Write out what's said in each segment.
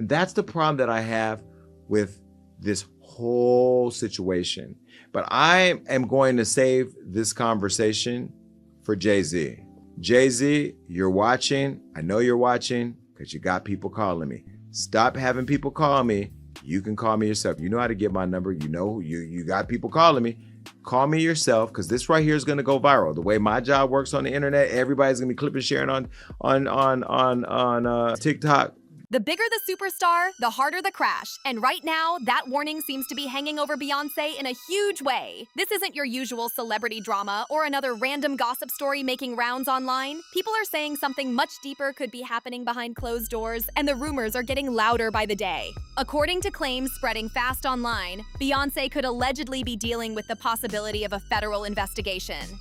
And that's the problem that I have with this whole situation. But I am going to save this conversation for Jay-Z. Jay-Z, you're watching. I know you're watching because you got people calling me. Stop having people call me. You can call me yourself. You know how to get my number. You know, you got people calling me. Call me yourself, because this right here is going to go viral. The way my job works on the internet, everybody's going to be clipping and sharing on TikTok. The bigger the superstar, the harder the crash. And right now, that warning seems to be hanging over Beyonce in a huge way. This isn't your usual celebrity drama or another random gossip story making rounds online. People are saying something much deeper could be happening behind closed doors, and the rumors are getting louder by the day. According to claims spreading fast online, Beyonce could allegedly be dealing with the possibility of a federal investigation.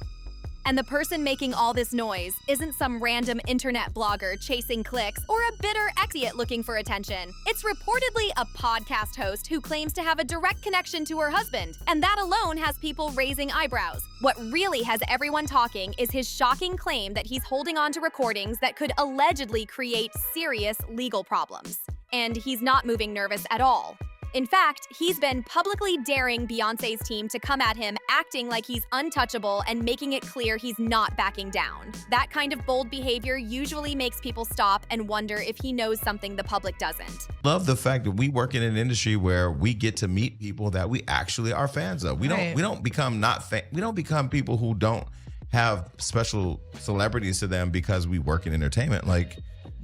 And the person making all this noise isn't some random internet blogger chasing clicks or a bitter exit looking for attention. It's reportedly a podcast host who claims to have a direct connection to her husband, and that alone has people raising eyebrows. What really has everyone talking is his shocking claim that he's holding on to recordings that could allegedly create serious legal problems. And he's not moving nervous at all. In fact, he's been publicly daring Beyonce's team to come at him, acting like he's untouchable and making it clear he's not backing down. That kind of bold behavior usually makes people stop and wonder if he knows something the public doesn't. Love the fact that we work in an industry where we get to meet people that we actually are fans of. We don't become people who don't have special celebrities to them because we work in entertainment.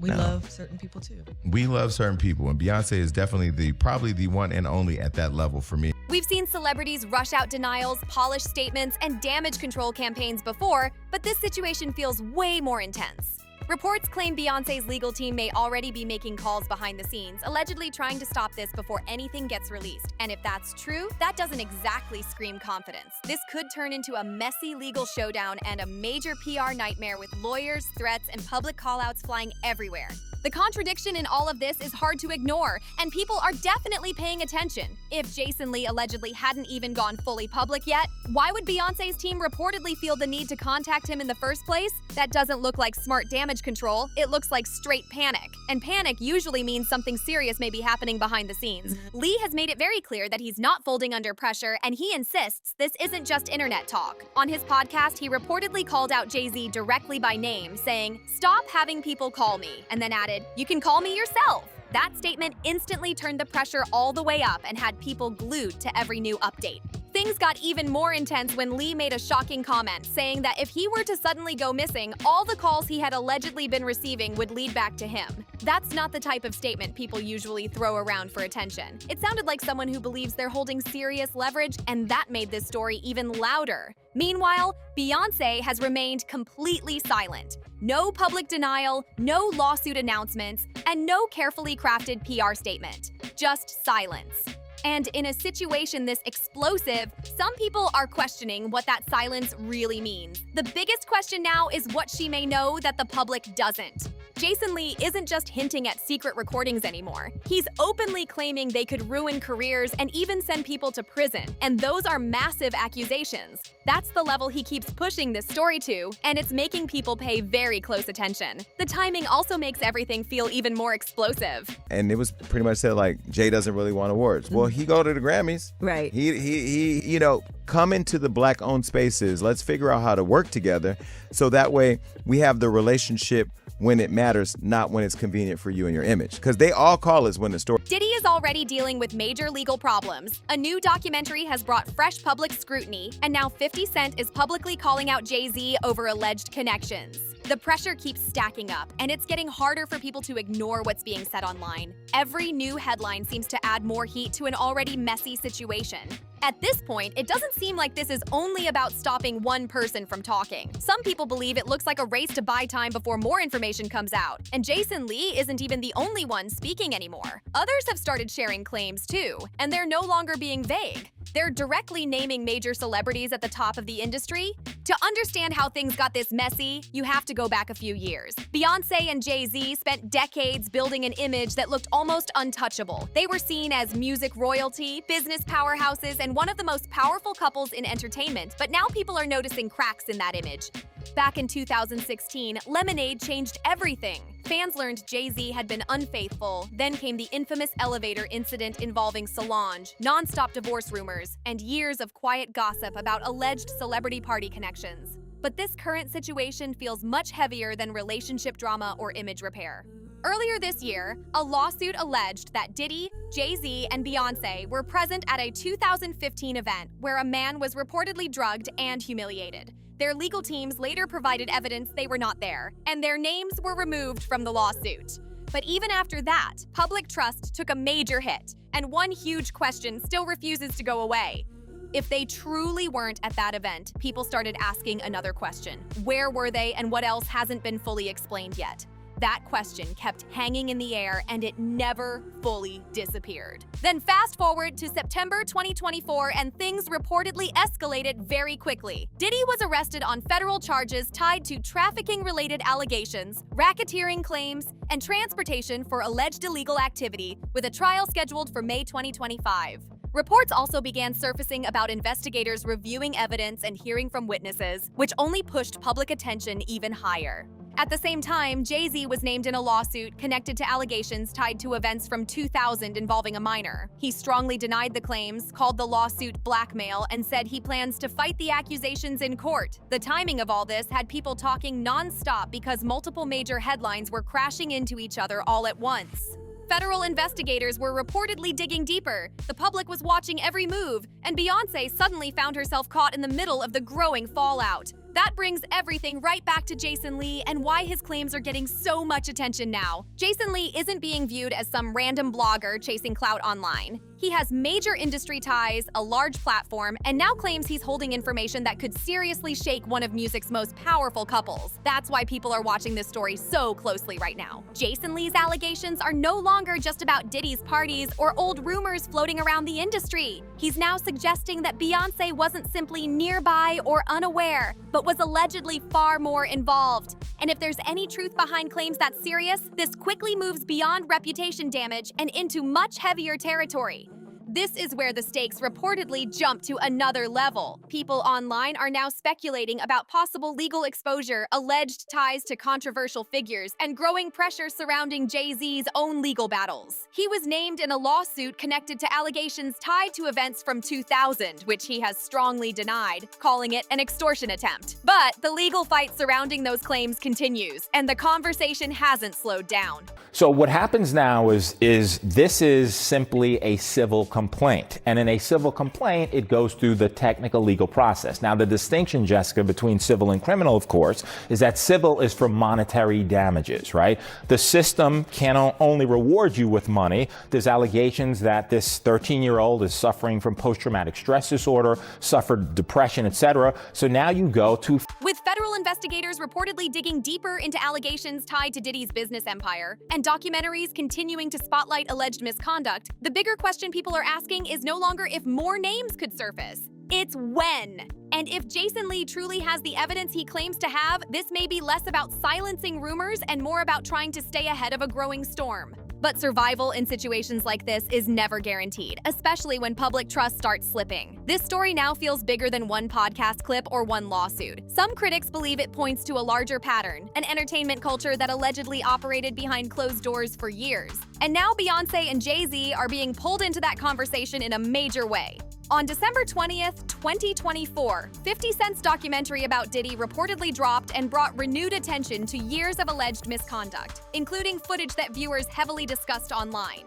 We love certain people too. We love certain people, and Beyonce is definitely probably the one and only at that level for me. We've seen celebrities rush out denials, polish statements, and damage control campaigns before, but this situation feels way more intense. Reports claim Beyonce's legal team may already be making calls behind the scenes, allegedly trying to stop this before anything gets released. And if that's true, that doesn't exactly scream confidence. This could turn into a messy legal showdown and a major PR nightmare with lawyers, threats, and public callouts flying everywhere. The contradiction in all of this is hard to ignore, and people are definitely paying attention. If Jason Lee allegedly hadn't even gone fully public yet, why would Beyonce's team reportedly feel the need to contact him in the first place? That doesn't look like smart damage control. It looks like straight panic. And panic usually means something serious may be happening behind the scenes. Lee has made it very clear that he's not folding under pressure, and he insists this isn't just internet talk. On his podcast, he reportedly called out Jay-Z directly by name, saying, "Stop having people call me," and then added, "You can call me yourself." That statement instantly turned the pressure all the way up and had people glued to every new update. Things got even more intense when Lee made a shocking comment, saying that if he were to suddenly go missing, all the calls he had allegedly been receiving would lead back to him. That's not the type of statement people usually throw around for attention. It sounded like someone who believes they're holding serious leverage, and that made this story even louder. Meanwhile, Beyonce has remained completely silent. No public denial, no lawsuit announcements, and no carefully crafted PR statement. Just silence. And in a situation this explosive, some people are questioning what that silence really means. The biggest question now is what she may know that the public doesn't. Jason Lee isn't just hinting at secret recordings anymore. He's openly claiming they could ruin careers and even send people to prison. And those are massive accusations. That's the level he keeps pushing this story to, and it's making people pay very close attention. The timing also makes everything feel even more explosive. And it was pretty much said Jay doesn't really want awards. Well, he go to the Grammys. Right. He come into the Black-owned spaces. Let's figure out how to work together so that way we have the relationship when it matters, not when it's convenient for you and your image. Because they all call us when the story. Diddy is already dealing with major legal problems. A new documentary has brought fresh public scrutiny, and now 50 Cent is publicly calling out Jay-Z over alleged connections. The pressure keeps stacking up, and it's getting harder for people to ignore what's being said online. Every new headline seems to add more heat to an already messy situation. At this point, it doesn't seem like this is only about stopping one person from talking. Some people believe it looks like a race to buy time before more information comes out. And Jason Lee isn't even the only one speaking anymore. Others have started sharing claims too, and they're no longer being vague. They're directly naming major celebrities at the top of the industry. To understand how things got this messy, you have to go back a few years. Beyonce and Jay-Z spent decades building an image that looked almost untouchable. They were seen as music royalty, business powerhouses, and one of the most powerful couples in entertainment, but now people are noticing cracks in that image. Back in 2016, Lemonade changed everything. Fans learned Jay-Z had been unfaithful, then came the infamous elevator incident involving Solange, non-stop divorce rumors, and years of quiet gossip about alleged celebrity party connections. But this current situation feels much heavier than relationship drama or image repair. Earlier this year, a lawsuit alleged that Diddy, Jay-Z, and Beyonce were present at a 2015 event where a man was reportedly drugged and humiliated. Their legal teams later provided evidence they were not there, and their names were removed from the lawsuit. But even after that, public trust took a major hit, and one huge question still refuses to go away. If they truly weren't at that event, people started asking another question. Where were they, and what else hasn't been fully explained yet? That question kept hanging in the air, and it never fully disappeared. Then fast forward to September 2024, and things reportedly escalated very quickly. Diddy was arrested on federal charges tied to trafficking-related allegations, racketeering claims, and transportation for alleged illegal activity, with a trial scheduled for May 2025. Reports also began surfacing about investigators reviewing evidence and hearing from witnesses, which only pushed public attention even higher. At the same time, Jay-Z was named in a lawsuit connected to allegations tied to events from 2000 involving a minor. He strongly denied the claims, called the lawsuit blackmail, and said he plans to fight the accusations in court. The timing of all this had people talking non-stop because multiple major headlines were crashing into each other all at once. Federal investigators were reportedly digging deeper. The public was watching every move, and Beyonce suddenly found herself caught in the middle of the growing fallout. That brings everything right back to Jason Lee and why his claims are getting so much attention now. Jason Lee isn't being viewed as some random blogger chasing clout online. He has major industry ties, a large platform, and now claims he's holding information that could seriously shake one of music's most powerful couples. That's why people are watching this story so closely right now. Jason Lee's allegations are no longer just about Diddy's parties or old rumors floating around the industry. He's now suggesting that Beyonce wasn't simply nearby or unaware, but was allegedly far more involved. And if there's any truth behind claims that serious, this quickly moves beyond reputation damage and into much heavier territory. This is where the stakes reportedly jump to another level. People online are now speculating about possible legal exposure, alleged ties to controversial figures, and growing pressure surrounding Jay-Z's own legal battles. He was named in a lawsuit connected to allegations tied to events from 2000, which he has strongly denied, calling it an extortion attempt. But the legal fight surrounding those claims continues, and the conversation hasn't slowed down. So what happens now is this is simply a civil complaint. And in a civil complaint, it goes through the technical legal process. Now, the distinction, Jessica, between civil and criminal, of course, is that civil is for monetary damages, right? The system can only reward you with money. There's allegations that this 13-year-old is suffering from post-traumatic stress disorder, suffered depression, etc. So now you go to... With federal investigators reportedly digging deeper into allegations tied to Diddy's business empire, and documentaries continuing to spotlight alleged misconduct, the bigger question people are asking is no longer if more names could surface. It's when. And if Jason Lee truly has the evidence he claims to have, this may be less about silencing rumors and more about trying to stay ahead of a growing storm. But survival in situations like this is never guaranteed, especially when public trust starts slipping. This story now feels bigger than one podcast clip or one lawsuit. Some critics believe it points to a larger pattern, an entertainment culture that allegedly operated behind closed doors for years. And now Beyonce and Jay-Z are being pulled into that conversation in a major way. On December 20th, 2024, 50 Cent's documentary about Diddy reportedly dropped and brought renewed attention to years of alleged misconduct, including footage that viewers heavily discussed online.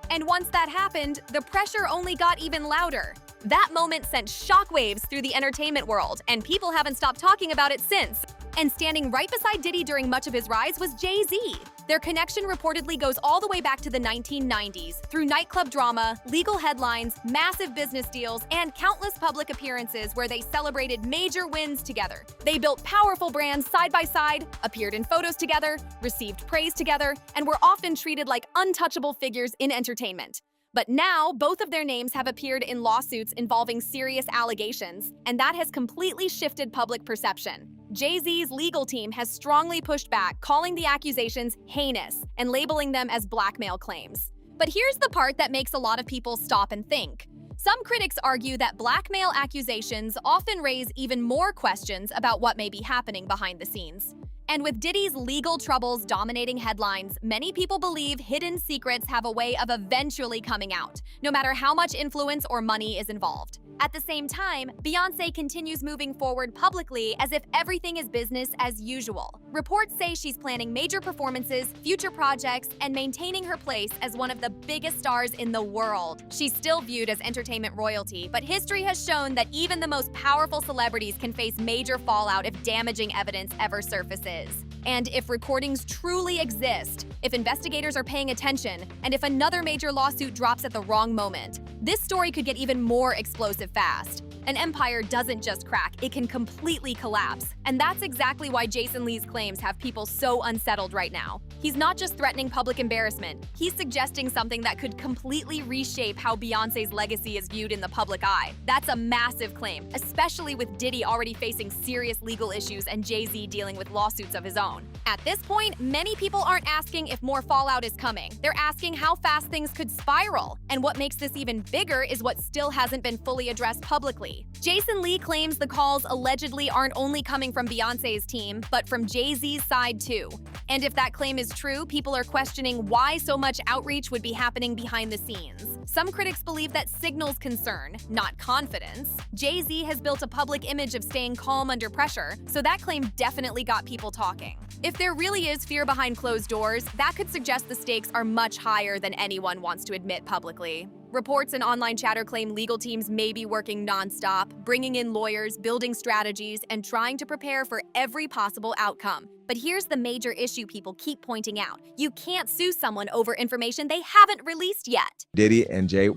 And once that happened, the pressure only got even louder. That moment sent shockwaves through the entertainment world, and people haven't stopped talking about it since. And standing right beside Diddy during much of his rise was Jay-Z. Their connection reportedly goes all the way back to the 1990s, through nightclub drama, legal headlines, massive business deals, and countless public appearances where they celebrated major wins together. They built powerful brands side by side, appeared in photos together, received praise together, and were often treated like untouchable figures in entertainment. But now, both of their names have appeared in lawsuits involving serious allegations, and that has completely shifted public perception. Jay-Z's legal team has strongly pushed back, calling the accusations heinous and labeling them as blackmail claims. But here's the part that makes a lot of people stop and think. Some critics argue that blackmail accusations often raise even more questions about what may be happening behind the scenes. And with Diddy's legal troubles dominating headlines, many people believe hidden secrets have a way of eventually coming out, no matter how much influence or money is involved. At the same time, Beyonce continues moving forward publicly as if everything is business as usual. Reports say she's planning major performances, future projects, and maintaining her place as one of the biggest stars in the world. She's still viewed as entertainment royalty, but history has shown that even the most powerful celebrities can face major fallout if damaging evidence ever surfaces. And if recordings truly exist, if investigators are paying attention, and if another major lawsuit drops at the wrong moment, this story could get even more explosive fast. An empire doesn't just crack, it can completely collapse. And that's exactly why Jason Lee's claims have people so unsettled right now. He's not just threatening public embarrassment, he's suggesting something that could completely reshape how Beyonce's legacy is viewed in the public eye. That's a massive claim, especially with Diddy already facing serious legal issues and Jay-Z dealing with lawsuits of his own. At this point, many people aren't asking if more fallout is coming. They're asking how fast things could spiral. And what makes this even bigger is what still hasn't been fully addressed publicly. Jason Lee claims the calls allegedly aren't only coming from Beyonce's team, but from Jay-Z's side too. And if that claim is true, people are questioning why so much outreach would be happening behind the scenes. Some critics believe that signals concern, not confidence. Jay-Z has built a public image of staying calm under pressure, so that claim definitely got people talking. If there really is fear behind closed doors, that could suggest the stakes are much higher than anyone wants to admit publicly. Reports and online chatter claim legal teams may be working nonstop, bringing in lawyers, building strategies, and trying to prepare for every possible outcome. But here's the major issue people keep pointing out. You can't sue someone over information they haven't released yet. Diddy and Jay,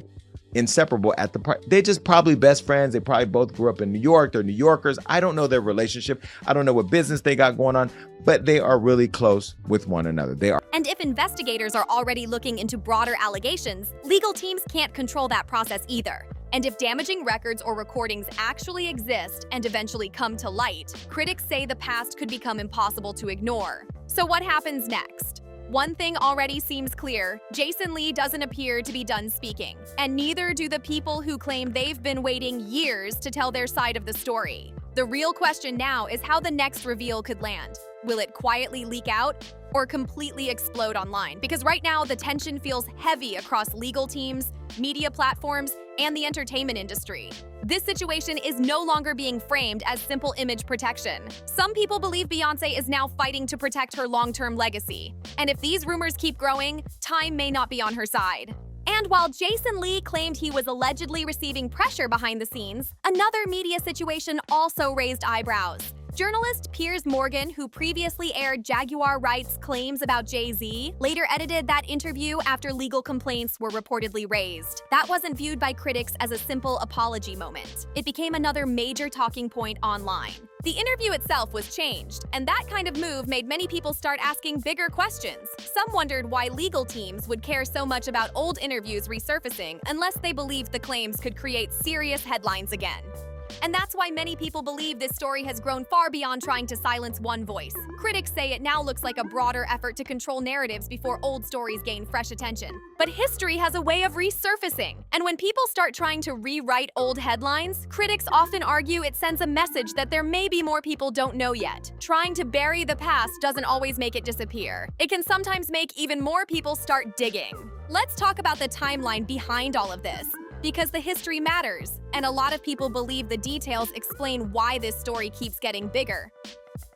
inseparable at the part. They just probably best friends. They probably both grew up in New York. They're New Yorkers. I don't know their relationship. I don't know what business they got going on, but they are really close with one another. They are. And if investigators are already looking into broader allegations, legal teams can't control that process either. And if damaging records or recordings actually exist and eventually come to light, critics say the past could become impossible to ignore. So what happens next? One thing already seems clear, Jason Lee doesn't appear to be done speaking, and neither do the people who claim they've been waiting years to tell their side of the story. The real question now is how the next reveal could land. Will it quietly leak out or completely explode online? Because right now, the tension feels heavy across legal teams, media platforms, and the entertainment industry. This situation is no longer being framed as simple image protection. Some people believe Beyonce is now fighting to protect her long-term legacy. And if these rumors keep growing, time may not be on her side. And while Jason Lee claimed he was allegedly receiving pressure behind the scenes, another media situation also raised eyebrows. Journalist Piers Morgan, who previously aired Jaguar Wright's claims about Jay-Z, later edited that interview after legal complaints were reportedly raised. That wasn't viewed by critics as a simple apology moment. It became another major talking point online. The interview itself was changed, and that kind of move made many people start asking bigger questions. Some wondered why legal teams would care so much about old interviews resurfacing unless they believed the claims could create serious headlines again. And that's why many people believe this story has grown far beyond trying to silence one voice. Critics say it now looks like a broader effort to control narratives before old stories gain fresh attention. But history has a way of resurfacing. And when people start trying to rewrite old headlines, critics often argue it sends a message that there may be more people don't know yet. Trying to bury the past doesn't always make it disappear. It can sometimes make even more people start digging. Let's talk about the timeline behind all of this. Because the history matters, and a lot of people believe the details explain why this story keeps getting bigger.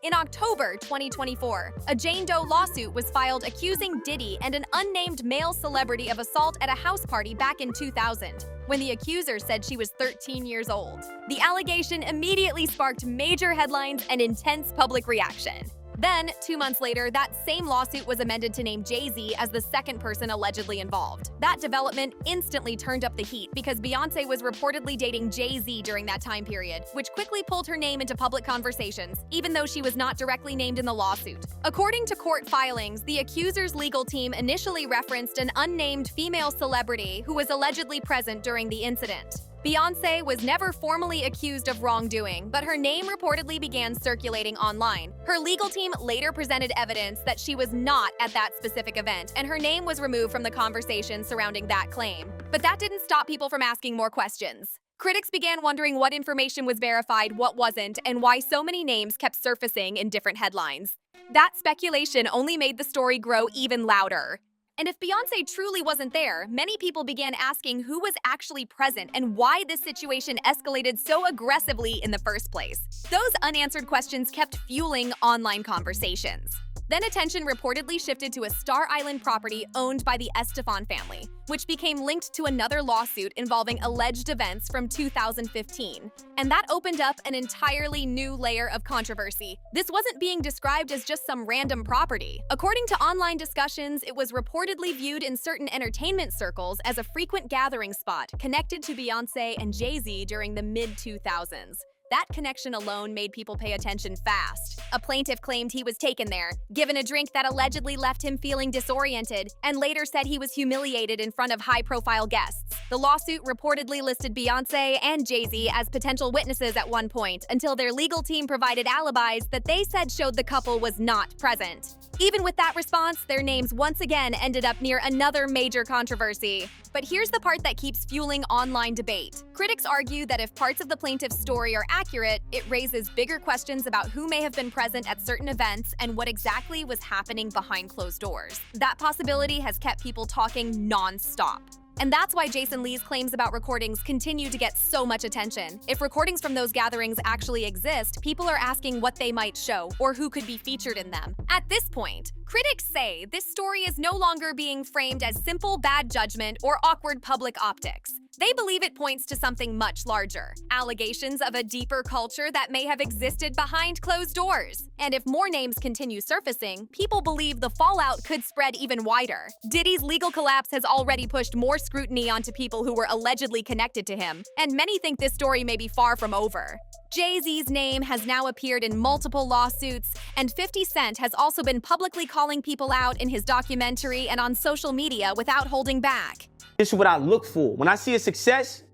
In October 2024, a Jane Doe lawsuit was filed accusing Diddy and an unnamed male celebrity of assault at a house party back in 2000, when the accuser said she was 13 years old. The allegation immediately sparked major headlines and intense public reaction. Then, 2 months later, that same lawsuit was amended to name Jay-Z as the second person allegedly involved. That development instantly turned up the heat because Beyonce was reportedly dating Jay-Z during that time period, which quickly pulled her name into public conversations, even though she was not directly named in the lawsuit. According to court filings, the accuser's legal team initially referenced an unnamed female celebrity who was allegedly present during the incident. Beyoncé was never formally accused of wrongdoing, but her name reportedly began circulating online. Her legal team later presented evidence that she was not at that specific event, and her name was removed from the conversation surrounding that claim. But that didn't stop people from asking more questions. Critics began wondering what information was verified, what wasn't, and why so many names kept surfacing in different headlines. That speculation only made the story grow even louder. And if Beyoncé truly wasn't there, many people began asking who was actually present and why this situation escalated so aggressively in the first place. Those unanswered questions kept fueling online conversations. Then attention reportedly shifted to a Star Island property owned by the Estefan family, which became linked to another lawsuit involving alleged events from 2015. And that opened up an entirely new layer of controversy. This wasn't being described as just some random property. According to online discussions, it was reportedly viewed in certain entertainment circles as a frequent gathering spot connected to Beyoncé and Jay-Z during the mid-2000s. That connection alone made people pay attention fast. A plaintiff claimed he was taken there, given a drink that allegedly left him feeling disoriented, and later said he was humiliated in front of high-profile guests. The lawsuit reportedly listed Beyoncé and Jay-Z as potential witnesses at one point, until their legal team provided alibis that they said showed the couple was not present. Even with that response, their names once again ended up near another major controversy. But here's the part that keeps fueling online debate. Critics argue that if parts of the plaintiff's story are accurate, it raises bigger questions about who may have been present at certain events and what exactly was happening behind closed doors. That possibility has kept people talking non-stop. And that's why Jason Lee's claims about recordings continue to get so much attention. If recordings from those gatherings actually exist, people are asking what they might show or who could be featured in them. At this point, critics say this story is no longer being framed as simple bad judgment or awkward public optics. They believe it points to something much larger, allegations of a deeper culture that may have existed behind closed doors. And if more names continue surfacing, people believe the fallout could spread even wider. Diddy's legal collapse has already pushed more scrutiny onto people who were allegedly connected to him, and many think this story may be far from over. Jay-Z's name has now appeared in multiple lawsuits, and 50 Cent has also been publicly calling people out in his documentary and on social media without holding back. This is what I look for. When I see a success,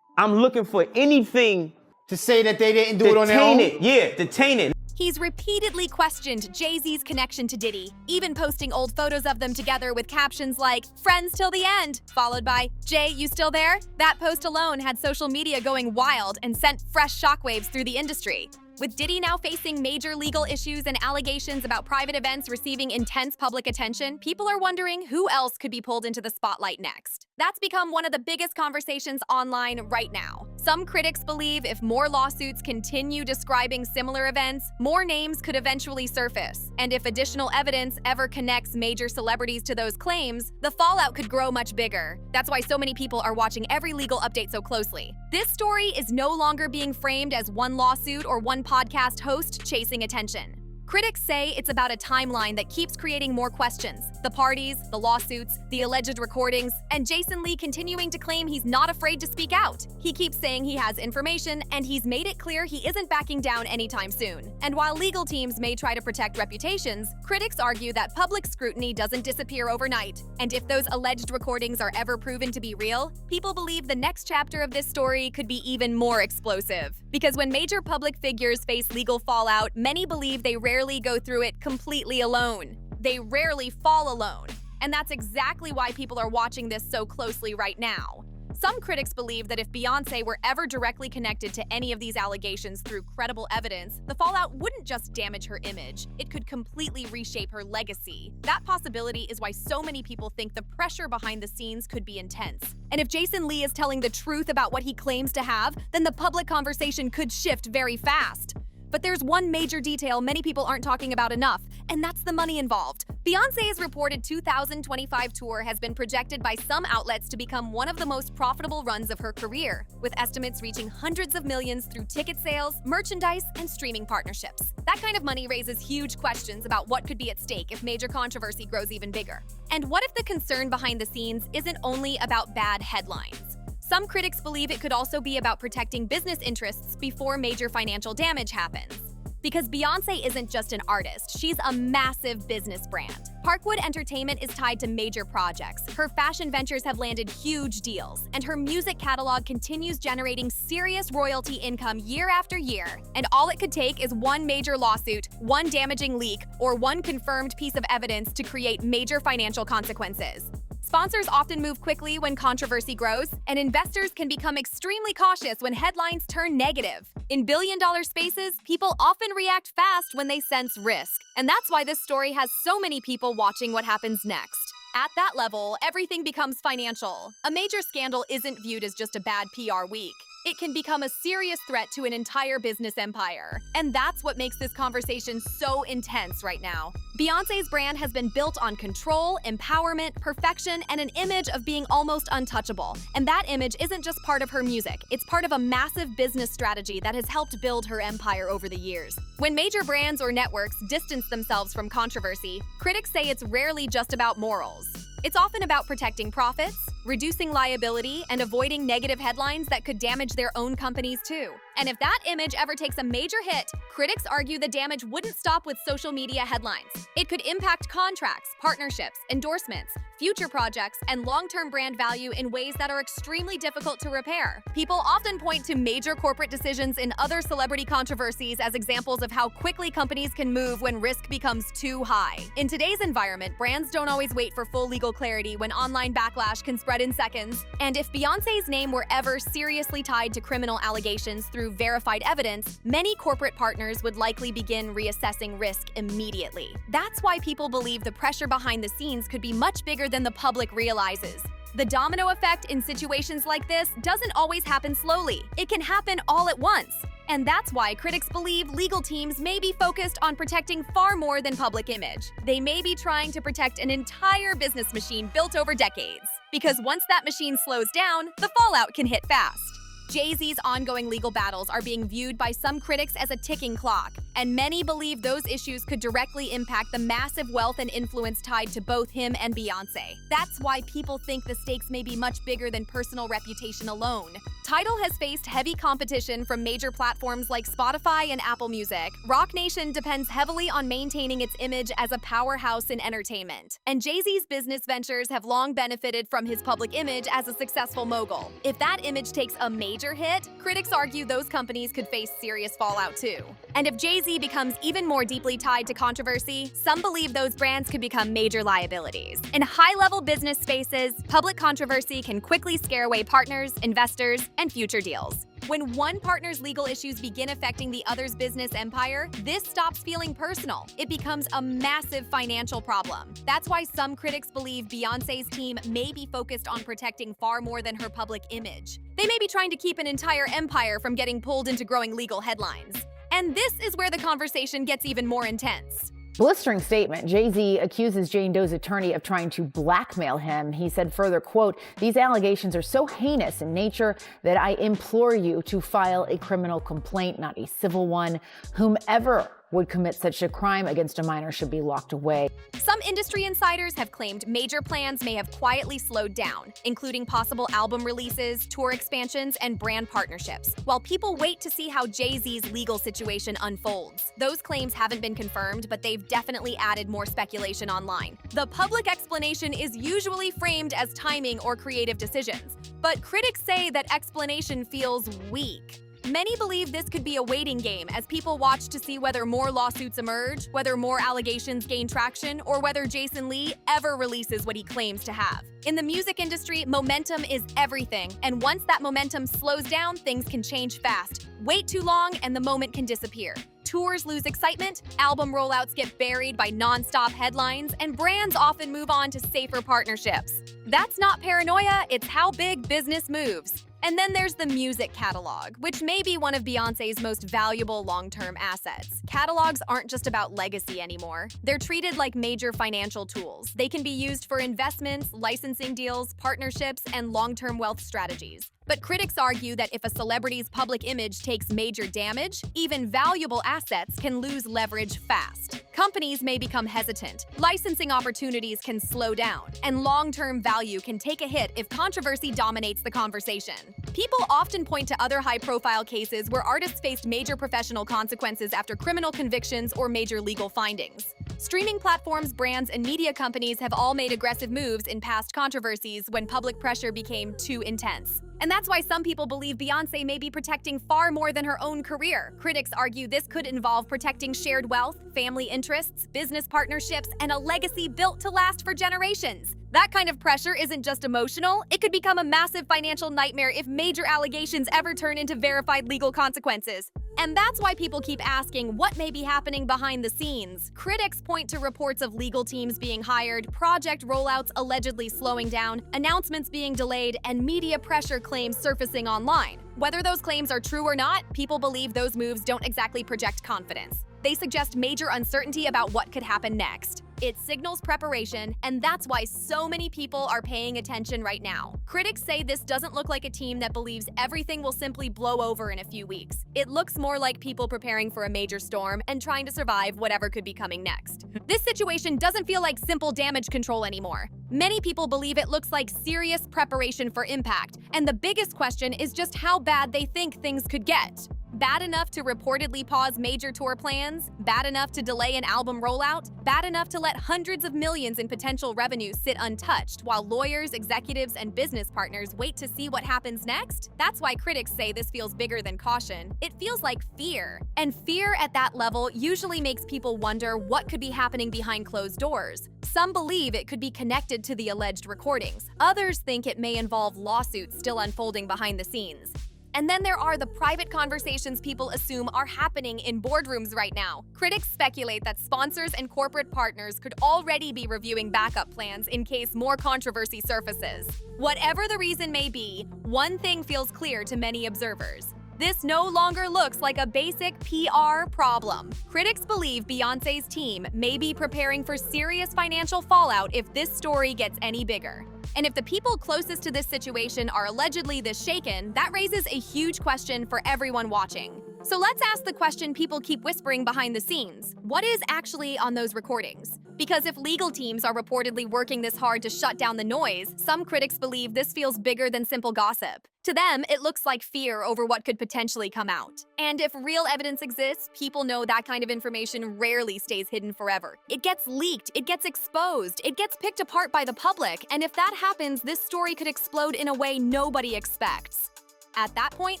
I'm looking for anything to say that they didn't do it on their own? Detain it. He's repeatedly questioned Jay-Z's connection to Diddy, even posting old photos of them together with captions like, "Friends till the end," followed by, "Jay, you still there?" That post alone had social media going wild and sent fresh shockwaves through the industry. With Diddy now facing major legal issues and allegations about private events receiving intense public attention, people are wondering who else could be pulled into the spotlight next. That's become one of the biggest conversations online right now. Some critics believe if more lawsuits continue describing similar events, more names could eventually surface. And if additional evidence ever connects major celebrities to those claims, the fallout could grow much bigger. That's why so many people are watching every legal update so closely. This story is no longer being framed as one lawsuit or one podcast host chasing attention. Critics say it's about a timeline that keeps creating more questions. The parties, the lawsuits, the alleged recordings, and Jason Lee continuing to claim he's not afraid to speak out. He keeps saying he has information, and he's made it clear he isn't backing down anytime soon. And while legal teams may try to protect reputations, critics argue that public scrutiny doesn't disappear overnight. And if those alleged recordings are ever proven to be real, people believe the next chapter of this story could be even more explosive. Because when major public figures face legal fallout, many believe they rarely go through it completely alone. They rarely fall alone. And that's exactly why people are watching this so closely right now. Some critics believe that if Beyoncé were ever directly connected to any of these allegations through credible evidence, the fallout wouldn't just damage her image, it could completely reshape her legacy. That possibility is why so many people think the pressure behind the scenes could be intense. And if Jason Lee is telling the truth about what he claims to have, then the public conversation could shift very fast. But there's one major detail many people aren't talking about enough, and that's the money involved. Beyoncé's reported 2025 tour has been projected by some outlets to become one of the most profitable runs of her career, with estimates reaching hundreds of millions through ticket sales, merchandise, and streaming partnerships. That kind of money raises huge questions about what could be at stake if major controversy grows even bigger. And what if the concern behind the scenes isn't only about bad headlines? Some critics believe it could also be about protecting business interests before major financial damage happens. Because Beyoncé isn't just an artist, she's a massive business brand. Parkwood Entertainment is tied to major projects. Her fashion ventures have landed huge deals, and her music catalog continues generating serious royalty income year after year. And all it could take is one major lawsuit, one damaging leak, or one confirmed piece of evidence to create major financial consequences. Sponsors often move quickly when controversy grows, and investors can become extremely cautious when headlines turn negative. In billion-dollar spaces, people often react fast when they sense risk, and that's why this story has so many people watching what happens next. At that level, everything becomes financial. A major scandal isn't viewed as just a bad PR week. It can become a serious threat to an entire business empire. And that's what makes this conversation so intense right now. Beyonce's brand has been built on control, empowerment, perfection, and an image of being almost untouchable. And that image isn't just part of her music, it's part of a massive business strategy that has helped build her empire over the years. When major brands or networks distance themselves from controversy, critics say it's rarely just about morals. It's often about protecting profits, reducing liability, and avoiding negative headlines that could damage their own companies too. And if that image ever takes a major hit, critics argue the damage wouldn't stop with social media headlines. It could impact contracts, partnerships, endorsements, future projects, and long-term brand value in ways that are extremely difficult to repair. People often point to major corporate decisions in other celebrity controversies as examples of how quickly companies can move when risk becomes too high. In today's environment, brands don't always wait for full legal clarity when online backlash can spread in seconds. And if Beyonce's name were ever seriously tied to criminal allegations through verified evidence, many corporate partners would likely begin reassessing risk immediately. That's why people believe the pressure behind the scenes could be much bigger than the public realizes. The domino effect in situations like this doesn't always happen slowly. It can happen all at once. And that's why critics believe legal teams may be focused on protecting far more than public image. They may be trying to protect an entire business machine built over decades. Because once that machine slows down, the fallout can hit fast. Jay-Z's ongoing legal battles are being viewed by some critics as a ticking clock, and many believe those issues could directly impact the massive wealth and influence tied to both him and Beyonce. That's why people think the stakes may be much bigger than personal reputation alone. Tidal has faced heavy competition from major platforms like Spotify and Apple Music. Roc Nation depends heavily on maintaining its image as a powerhouse in entertainment. And Jay-Z's business ventures have long benefited from his public image as a successful mogul. If that image takes a major hit, critics argue those companies could face serious fallout too. And if Jay-Z becomes even more deeply tied to controversy, some believe those brands could become major liabilities. In high-level business spaces, public controversy can quickly scare away partners, investors, and future deals. When one partner's legal issues begin affecting the other's business empire, this stops feeling personal. It becomes a massive financial problem. That's why some critics believe Beyonce's team may be focused on protecting far more than her public image. They may be trying to keep an entire empire from getting pulled into growing legal headlines. And this is where the conversation gets even more intense. Blistering statement. Jay-Z accuses Jane Doe's attorney of trying to blackmail him. He said further, quote, "These allegations are so heinous in nature that I implore you to file a criminal complaint, not a civil one. Whomever would commit such a crime against a minor should be locked away." Some industry insiders have claimed major plans may have quietly slowed down, including possible album releases, tour expansions, and brand partnerships, while people wait to see how Jay-Z's legal situation unfolds. Those claims haven't been confirmed, but they've definitely added more speculation online. The public explanation is usually framed as timing or creative decisions, but critics say that explanation feels weak. Many believe this could be a waiting game as people watch to see whether more lawsuits emerge, whether more allegations gain traction, or whether Jason Lee ever releases what he claims to have. In the music industry, momentum is everything, and once that momentum slows down, things can change fast. Wait too long and the moment can disappear. Tours lose excitement, album rollouts get buried by non-stop headlines, and brands often move on to safer partnerships. That's not paranoia, it's how big business moves. And then there's the music catalog, which may be one of Beyonce's most valuable long-term assets. Catalogs aren't just about legacy anymore. They're treated like major financial tools. They can be used for investments, licensing deals, partnerships, and long-term wealth strategies. But critics argue that if a celebrity's public image takes major damage, even valuable assets can lose leverage fast. Companies may become hesitant, licensing opportunities can slow down, and long-term value can take a hit if controversy dominates the conversation. People often point to other high-profile cases where artists faced major professional consequences after criminal convictions or major legal findings. Streaming platforms, brands, and media companies have all made aggressive moves in past controversies when public pressure became too intense. And that's why some people believe Beyonce may be protecting far more than her own career. Critics argue this could involve protecting shared wealth, family interests, business partnerships, and a legacy built to last for generations. That kind of pressure isn't just emotional, it could become a massive financial nightmare if major allegations ever turn into verified legal consequences. And that's why people keep asking what may be happening behind the scenes. Critics point to reports of legal teams being hired, project rollouts allegedly slowing down, announcements being delayed, and media pressure claims surfacing online. Whether those claims are true or not, people believe those moves don't exactly project confidence. They suggest major uncertainty about what could happen next. It signals preparation, and that's why so many people are paying attention right now. Critics say this doesn't look like a team that believes everything will simply blow over in a few weeks. It looks more like people preparing for a major storm and trying to survive whatever could be coming next. This situation doesn't feel like simple damage control anymore. Many people believe it looks like serious preparation for impact, and the biggest question is just how bad they think things could get. Bad enough to reportedly pause major tour plans? Bad enough to delay an album rollout? Bad enough to let hundreds of millions in potential revenue sit untouched while lawyers, executives, and business partners wait to see what happens next? That's why critics say this feels bigger than caution. It feels like fear. And fear at that level usually makes people wonder what could be happening behind closed doors. Some believe it could be connected to the alleged recordings. Others think it may involve lawsuits still unfolding behind the scenes. And then there are the private conversations people assume are happening in boardrooms right now. Critics speculate that sponsors and corporate partners could already be reviewing backup plans in case more controversy surfaces. Whatever the reason may be, one thing feels clear to many observers. This no longer looks like a basic PR problem. Critics believe Beyonce's team may be preparing for serious financial fallout if this story gets any bigger. And if the people closest to this situation are allegedly this shaken, that raises a huge question for everyone watching. So let's ask the question people keep whispering behind the scenes. What is actually on those recordings? Because if legal teams are reportedly working this hard to shut down the noise, some critics believe this feels bigger than simple gossip. To them, it looks like fear over what could potentially come out. And if real evidence exists, people know that kind of information rarely stays hidden forever. It gets leaked, it gets exposed, it gets picked apart by the public, and if that happens, this story could explode in a way nobody expects. At that point,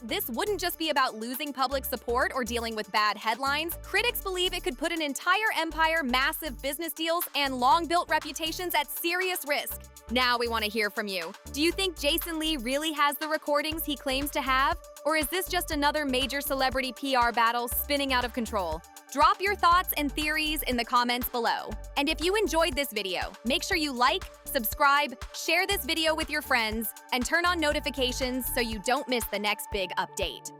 this wouldn't just be about losing public support or dealing with bad headlines. Critics believe it could put an entire empire, massive business deals, and long-built reputations at serious risk. Now we want to hear from you. Do you think Jason Lee really has the recordings he claims to have? Or is this just another major celebrity PR battle spinning out of control? Drop your thoughts and theories in the comments below. And if you enjoyed this video, make sure you like, subscribe, share this video with your friends, and turn on notifications so you don't miss the next big update.